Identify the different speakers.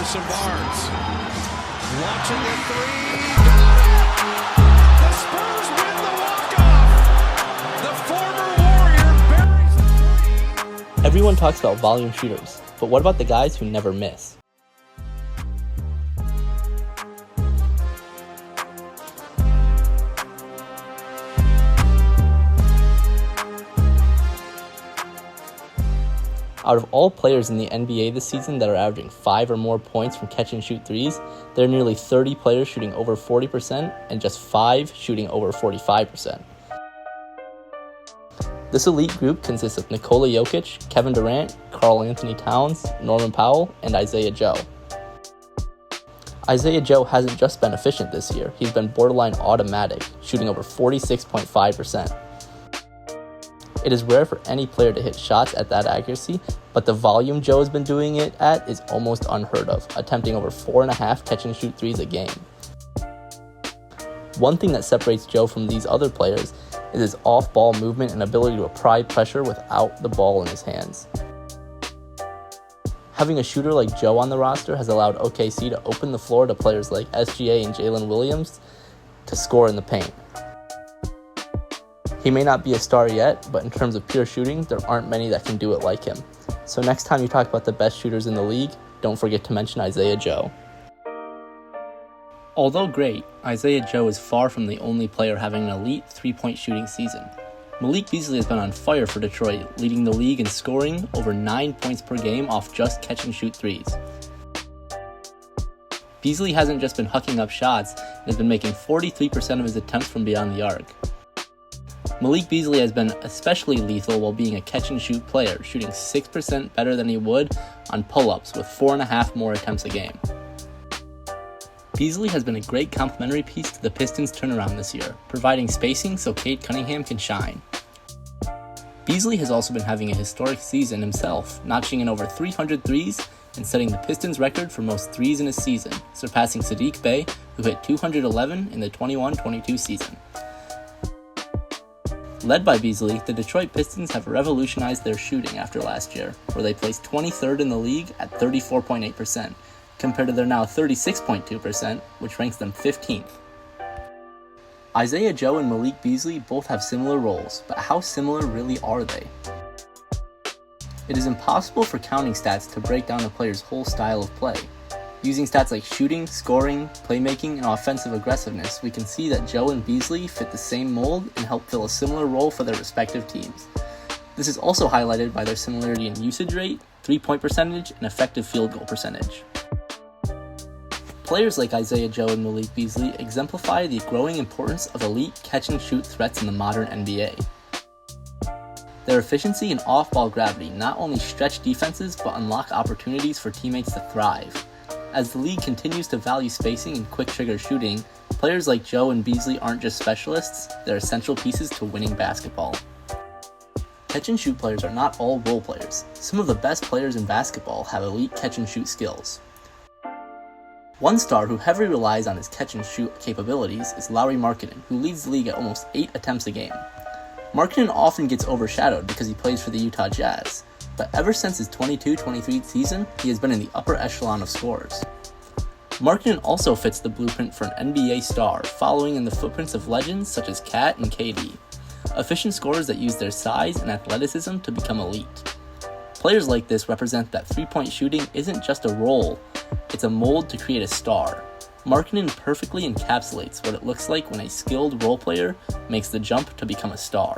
Speaker 1: Harrison Barnes. Launching the three. Got it! The Spurs win the walk-off. The former Warrior buries the three.
Speaker 2: Everyone talks about volume shooters, but what about the guys who never miss? Out of all players in the NBA this season that are averaging 5 or more points from catch-and-shoot threes, there are nearly 30 players shooting over 40% and just 5 shooting over 45%. This elite group consists of Nikola Jokic, Kevin Durant, Karl Anthony Towns, Norman Powell, and Isaiah Joe. Isaiah Joe hasn't just been efficient this year, he's been borderline automatic, shooting over 46.5%. It is rare for any player to hit shots at that accuracy, but the volume Joe has been doing it at is almost unheard of, attempting over 4.5 catch-and-shoot threes a game. One thing that separates Joe from these other players is his off-ball movement and ability to apply pressure without the ball in his hands. Having a shooter like Joe on the roster has allowed OKC to open the floor to players like SGA and Jalen Williams to score in the paint. He may not be a star yet, but in terms of pure shooting, there aren't many that can do it like him. So next time you talk about the best shooters in the league, don't forget to mention Isaiah Joe. Although great, Isaiah Joe is far from the only player having an elite three-point shooting season. Malik Beasley has been on fire for Detroit, leading the league in scoring over 9 points per game off just catch-and-shoot threes. Beasley hasn't just been hucking up shots, and has been making 43% of his attempts from beyond the arc. Malik Beasley has been especially lethal while being a catch-and-shoot player, shooting 6% better than he would on pull-ups with 4.5 more attempts a game. Beasley has been a great complementary piece to the Pistons' turnaround this year, providing spacing so Cade Cunningham can shine. Beasley has also been having a historic season himself, notching in over 300 threes and setting the Pistons' record for most threes in a season, surpassing Saddiq Bey, who hit 211 in the 21-22 season. Led by Beasley, the Detroit Pistons have revolutionized their shooting after last year, where they placed 23rd in the league at 34.8%, compared to their now 36.2%, which ranks them 15th. Isaiah Joe and Malik Beasley both have similar roles, but how similar really are they? It is impossible for counting stats to break down a player's whole style of play. Using stats like shooting, scoring, playmaking, and offensive aggressiveness, we can see that Joe and Beasley fit the same mold and help fill a similar role for their respective teams. This is also highlighted by their similarity in usage rate, three-point percentage, and effective field goal percentage. Players like Isaiah Joe and Malik Beasley exemplify the growing importance of elite catch-and-shoot threats in the modern NBA. Their efficiency and off-ball gravity not only stretch defenses but unlock opportunities for teammates to thrive. As the league continues to value spacing and quick-trigger shooting, players like Joe and Beasley aren't just specialists, they're essential pieces to winning basketball. Catch-and-shoot players are not all role players. Some of the best players in basketball have elite catch-and-shoot skills. One star who heavily relies on his catch-and-shoot capabilities is Lauri Markkanen, who leads the league at almost 8 attempts a game. Markkanen often gets overshadowed because he plays for the Utah Jazz, but ever since his 22-23 season, he has been in the upper echelon of scorers. Markkanen also fits the blueprint for an NBA star, following in the footprints of legends such as Kat and KD, efficient scorers that use their size and athleticism to become elite. Players like this represent that three-point shooting isn't just a role, it's a mold to create a star. Markkanen perfectly encapsulates what it looks like when a skilled role player makes the jump to become a star.